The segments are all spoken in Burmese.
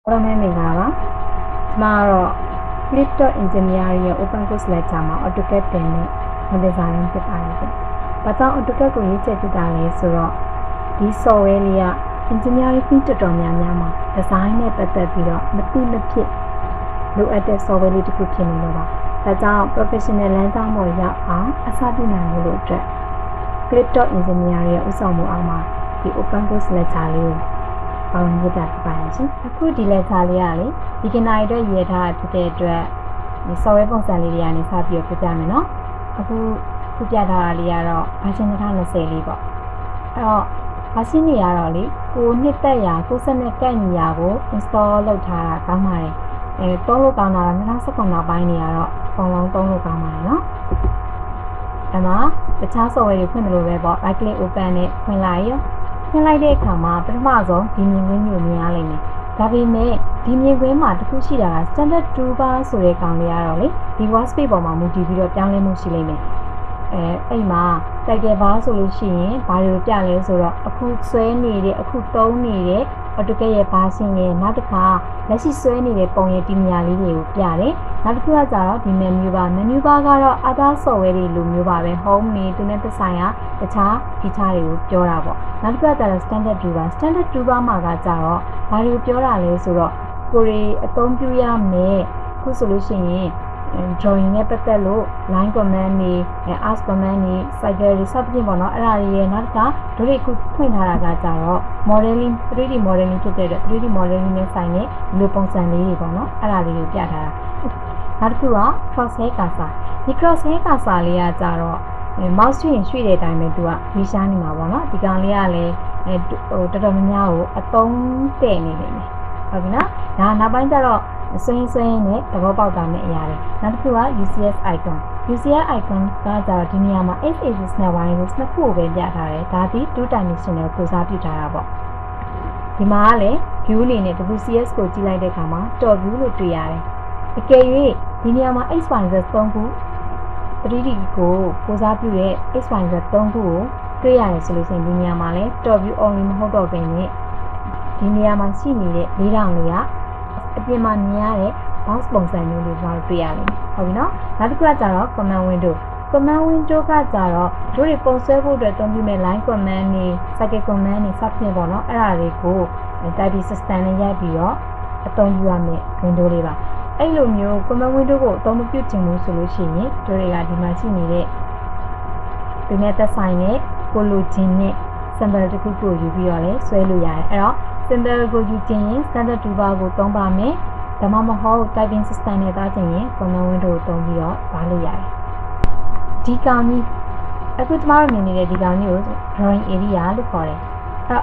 Hello, Myanmar. Tomorrow, Crypto Engineering Open Course Lecture ma AUTOCAD 10 နဲ့ design ဖြစ်ပါတယ်။ဘာကြောင့် AUTOCAD ကိုရေးချက်ဖြစ်တာလဲဆိုတော့ဒီ software လေးက engineering field တော်တော်များများမှာ design နဲ့ပတ်သက်ပြီးတော့မသိမဖြစ်လိုအပ်တဲ့ software လေးတစ်ခုဖြစ်နေလို့ပါ။ဒါကြောင့် professional လမ်းကြောင်းပေါ်ရောက်အောင်အစပြုနိုင်လို့အတွက် Crypto Engineering ရဲ့ဥဆောင်မှုအောက်မှာဒီ Open Course Lecture လေးကိုပေါင်းရတာဖြစ်ပါရဲ့ရှင်အခုဒီ lecture လေးကလေ beginner အတွက်ရေးထားဖြစ်တဲ့အတွက်ဒီ software ပုံစံလေးတွေကနေစပြီးပြပြမယ်နော်အခုပြထားတာလေးကတော့ version 2020လေးပေါ့အဲ့တော့ version တွေကတော့လေကိုနှစ်သက်ရာကိုစက်နဲ့ကန့်ညီရာကို install လုပ်ထားတာကောင်းပါတယ်သုံးလို့ကောင်းတာတော့2019နောက်ပိုင်းနေရတော့ပုံလုံးသုံးလို့ကောင်းပါတယ်နော်အဲ့မှာတခြား software တွေဖွင့်တယ်လို့ပဲပေါ့ right click open နဲ့ဖွင့်လိုက်ရောဖွင့်လိုက်တဲ့အခါမှာပထမဆုံးဒီမြင်ကွင်းမျိုးမြင်ရလိမ့်မယ်ဒါပေမဲ့ဒီမြင်ကွင်းမှာတစ်ခုရှိတာက standard toolbar ဆိုတဲ့ကောင်လေးကတော့လေဒီ workspace ပေါ်မှာမူတည်ပြီးတော့ပြောင်းလဲမှုရှိလိမ့်မယ်အဲ့မှာ title bar ဆိုလို့ရှိရင်ဘာတွေကိုပြလဲဆိုတော့အခုဆွဲနေတဲ့အခုသုံးနေတဲ့ AutoCAD ရဲ့ version ရဲ့နောက်တစ်ခါလက်ရှိဆွဲနေတဲ့ပုံရဲ့ဒီနေရာလေးတွေကိုပြတယ်နောက်တစ်ခုကကြတော့ဒီ menu bar ကတော့ other software တွေလိုမျိုးပါပဲ home နေသူနဲ့သက်ဆိုင်ရာတခြား feature တွေကိုပြောတာပေါ့နောက်တစ်ခုကကြတော့ standard toolbar မှာကကြတော့ဘာတွေကိုပြောတာလဲဆိုတော့ကိုရီအသုံးပြုရမယ်ခုဆိုလို့ရှိရင်drawing နဲ့ပတ်သက်လို့ line command တွေ arc command တွေ cycle တွေစသဖြင့်ပေါ့နော်အဲ့ဒါတွေရဲ့နောက်တစ်ခါတို့တွေခုဖွင့်ထားတာကကြတော့ modeling 3D modeling ဖြစ်တဲ့အတွက် 3D modeling နဲ့ဆိုင်တဲ့လူပုံစံလေးတွေပေါ့နော်အဲ့ဒါလေးကိုပြထားတာနောက်တစ်ခုက crosshair cursor ဒီ crosshair cursor လေးကကြတော့ mouse ရွှေ့တဲ့အတိုင်းပဲသူကရွေးရှားနေမှာပေါ့နော်ဒီကောင်လေးကလည်းတော်တော်များများကိုအသုံးတည့်နေနေတယ်ဟုတ်ပြီနော်ဒါနောက်ပိုင်းကျတော့ဆွင်းနဲ့သဘောပေါက်တာနဲ့အရာတွေနောက်တစ်ခုက UCS icon ကကြတော့ဒီနေရာမှာ x axis နဲ့ y axis နှစ်ခုကိုပဲပြထားတယ်ဒါဒီ 2 dimensional ကိုစားပြုထားတာပေါ့ဒီမှာကလည်း view အနေနဲ့ WCS ကိုကြည့်လိုက်တဲ့အခါမှာ top view လို့တွေ့ရတယ်အကယ်၍ဒီနေရာမှာ x y z 3ခု 3D ကိုစားပြုတဲ့ x y z 3ခုကိုတွေ့ရတယ်ဆိုလို့ရှိရင်ဒီနေရာမှာလည်း top view only မဟုတ်တော့ဘဲနဲ့ဒီနေရာမှာရှိနေတဲ့၄တောင်လေးကအပြင်မှာမြင်ရတဲ့ box ပုံစံမျိုးလေးကိုတွေ့ရတယ်ဟုတ်ပြီနော်နောက်တစ်ခုကကြတော့ command window ကကြတော့တို့တွေပုံဆွဲဖို့အတွက်သုံးပြမဲ့ line command တွေ cycle command တွေစသဖြင့်ပေါ့နော်အဲ့ဒါတွေကို typing system နဲ့ရိုက်ပြီးတော့အသုံးပြုရမယ် window လေးပါအဲ့လိုမျိုး command window ကိုအသုံးမပြုချင်ဘူးဆိုလို့ရှိရင်တို့တွေကဒီမှာရှိနေတဲ့ဒီနဲ့သက်ဆိုင်တဲ့ကိုလိုချင်တဲ့ symbol တစ်ခုကိုယူပြီးတော့လဲဆွဲလို့ရတယ်အဲ့တော့ symbol ကိုယူချင်ရင် standard toolbar ကိုသုံးပါမယ်ဒါမှမဟုတ် typing system နဲ့သားချင်ရင် command window ကိုသုံးပြီးတော့ပါလို့ရတယ်ဒီကောင်ကြီးအခုကျမတို့မြင်နေတဲ့ဒီကောင်ကြီးကို drawing area လို့ခေါ်တယ်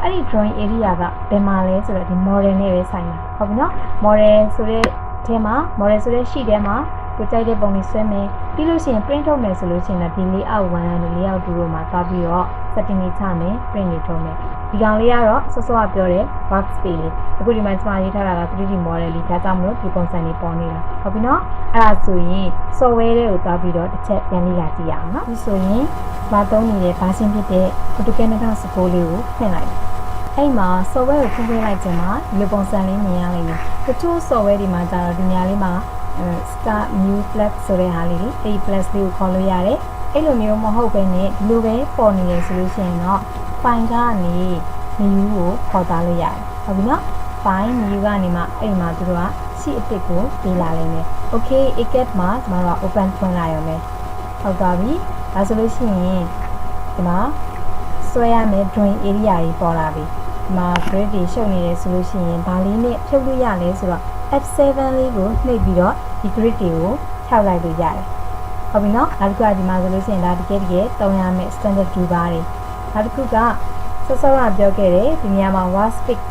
အဲ့ဒီ drawing area ကဘယ်မှာလဲဆိုတော့ဒီ model နဲ့ပဲဆိုင်တာဟုတ်ပြီနော် model ဆိုတဲ့ထဲမှာ model ဆိုတဲ့ sheet ထဲမှာကိုကြိုက်တဲ့ပုံတွေဆွဲမယ်ပြီးလို့ရှိရင် print ထုတ်မယ်ဆိုလို့ရှိရင်ဒီ layout 1 နဲ့ layout 2တို့မှာသွားပြီးတော့ setting တွေချမယ် print တွေထုတ်မယ်ဒီကောင်လေးကတော့စောစောကပြောတဲ့ workspace လေးအခုဒီမှာကျမရေးထားတာက 3D model လေးဒါကြောင့်မလို့ဒီပုံစံလေးပေါ်နေတာဟုတ်ပြီနော်အဲ့ဒါဆိုရင် software တွေကိုသွားပြီးတော့တစ်ချက်ပြန်လေ့လာကြည့်ရအောင်နော်ဒီဆိုရင်မသုံးနေတဲ့ version ဖြစ်တဲ့ AutoCAD 2019လေးကိုဖွင့်လိုက်အဲ့မှာ software ကိုဖွင့်လိုက်ခြင်းမှာဒီလိုပုံစံလေးမြင်ရလိမ့်မယ်တချို့ software တွေမှာကျတော့ဒီနေရာလေးမှာstart new plus ဆိုတဲ့ဟာလေးဒီ plus လေးကိုခေါ်လို့ရတယ်အဲ့လိုမျိုးမဟုတ်ဘဲနဲ့ဒီလိုပဲပေါ်နေရဆိုလို့ရှိရင်တော့ file ကနေ menu ကိုခေါ်သွားလို့ရတယ်ဟုတ်ပြီနော် file menu ကနေမှအဲ့ဒီမှာသူတို့က sheet အသစ်ကိုပေးလာလိမ့်မယ် okay AUTOCAD မှာကျွန်တော်တို့ open ဖွင့်လိုက်ရမယ်ဟုတ်သွားပြီဒါဆိုလို့ရှိရင်ဒီမှာဆွဲရမယ် drawing area ကြီးပေါ်လာပြီဒီမှာ grid တွေရှုပ်နေတယ်ဆိုလို့ရှိရင်ဒါလေးနဲ့ဖြုတ်လို့ရလဲဆိုတော့F7 လေးကိုနှိပ်ပြီးတော့ဒီ grid တွေကိုဖြောက်လိုက်လို့ရတယ်ဟုတ်ပြီနော်နောက်တစ်ခုကဒီမှာဆိုလို့ရှိရင်ဒါတကယ်သုံးရမယ့် standard toolbar တွေနောက်တစ်ခုကစောစောကပြောခဲ့တယ်ဒီနေရာမှာ workspace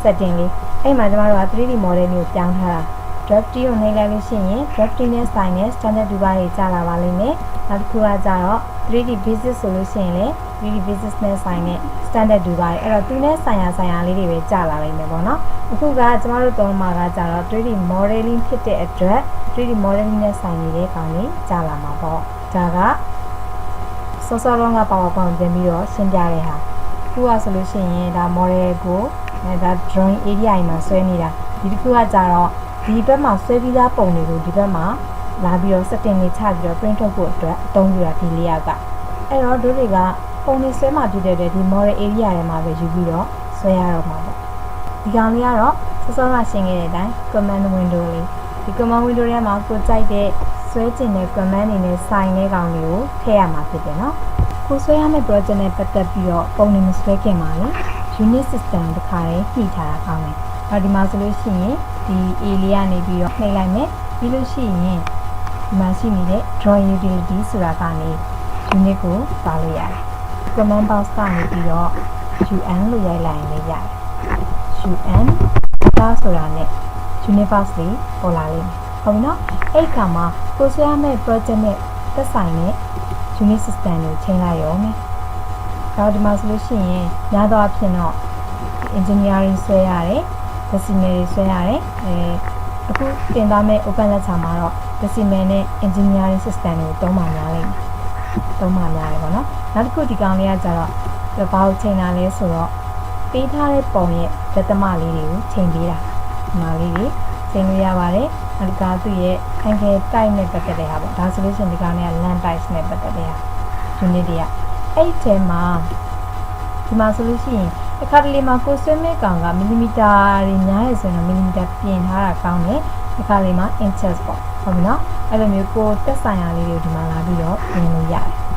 setting လေးအဲ့မှာကျမတို့က 3D model မျိုးပြောင်းထားတာ draft ကိုနှိပ်လိုက်လို့ရှိရင် draft နဲ့ဆိုင်တဲ့ standard toolbar တွေကြာလာပါလိမ့်မယ်နောက်တစ်ခုကကြတော့ 3D basis ဆိုလို့ရှိရင်လည်း 3D basis နဲ့ဆိုင်တဲ့ standard toolbar တွေအဲ့တော့သူနဲ့ဆိုင်ရာလေးတွေပဲကြာလာလိမ့်မယ်ပေါ့နော်အခုကကျမတို့သုံးမှာကကြတော့ 3D modeling ဖြစ်တဲ့အတွက် 3D modeling နဲ့ဆိုင်နေတဲ့ကောင်လေးကြာလာမှာပေါ့ဒါကစောစောက PowerPoint ပြင်ပြီးတော့ရှင်းပြတဲ့ဟာခုကဆိုလို့ရှိရင်ဒါ model ကို ဒါ drawing area မှာဆွဲနေတာဒီတစ်ခုကကြတော့ဒီဘက်မှာဆွဲပြီးသားပုံတွေကိုဒီဘက်မှာလာပြီးတော့ setting တွေချပြီးတော့ print ထုတ်ဖို့အတွက်အသုံးပြုတာဒီ layer ကအဲ့တော့တို့တွေကပုံတွေဆွဲမှဖြစ်တဲ့ဒီ model area ထဲမှာပဲယူပြီးတော့ဆွဲရတော့မှာပေါ့ဒီကောင်လေးကတော့စောစောကရှင်းခဲ့တဲ့အတိုင်း command window လေးဒီ command window ထဲမှာကိုကြိုက်တဲ့ဆွဲကျင်တဲ့ command တွေနဲ့ sign တဲ့ကောင်တွေကိုထည့်ရမှာဖြစ်တယ်နော်ကိုဆွဲရမယ့် project နဲ့ပတ်သက်ပြီးတော့ပုံတွေမဆွဲခင်ပါလေ unit system တစ်ခါလေးညှိထားတာကောင်းတယ်။ဒီမှာဆိုလို့ရှိရင်ဒီ A လေးကနေပြီးတော့နှိပ်လိုက်မယ်ပြီးလို့ရှိရင်ဒီမှာရှိနေတဲ့ drawing utility ဆိုတာကနေ unit ကိုပါလို့ရတယ်။ command box ကနေပြီးတော့ un လို့ရိုက်လိုက်ရင်လည်းရတယ်။ un ဒါဆိုတာနဲ့ unit box လေးပေါ်လာလိမ့်မယ်။ဟုတ်ပြီနော်။အဲ့ခါမှာကိုဆွဲရမယ့် project နဲ့သက်ဆိုင်တဲ့ unit system ကိုချိန်လိုက်ရောမယ်။ဒါဒီမှာဆိုလို့ရှိရင်များသောအားဖြင့်တော့ engineering ဆွဲရတယ် decimal တွေဆွဲရတယ်အခုတင်သားမဲ့ open lecture မှာတော့ decimal နဲ့ engineering system ကိုသုံးပါများလိမ့်မယ်သုံးပါများတယ်ပေါ့နော်နောက်တစ်ခုဒီကောင်လေးကကြတော့ဘာကိုချိန်တာလဲဆိုတော့ပေးထားတဲ့ပုံရဲ့ဒသမလေးတွေကိုချိန်ပေးတာဒီမှာလေးတွေချိန်လို့ရပါတယ်နောက်တစ်ခါသူ့ရဲ့ခိုင်ခဲ type နဲ့ပတ်သက်တဲ့ဟာပေါ့ဒါဆိုလို့ရှိရင်ဒီကောင်လေးက land type နဲ့ပတ်သက်တဲ့ဟာ unit တွေကအဲ့ဒီထဲမှာဒီမှာဆိုလို့ရှိရင်အခါတလေမှာကိုဆွဲမဲ့ကောင်ကမီလီမီတာတွေများရဆိုရင်မီလီမီတာပြင်ထားတာကောင်းတယ်အခါလေးမှာ inches ပေါ့ဟုတ်ပြီနော်အဲ့လိုမျိုးကိုတက်ဆိုင်ရာလေးတွေဒီမှာလာပြီးတော့ပြင်လို့ရတယ်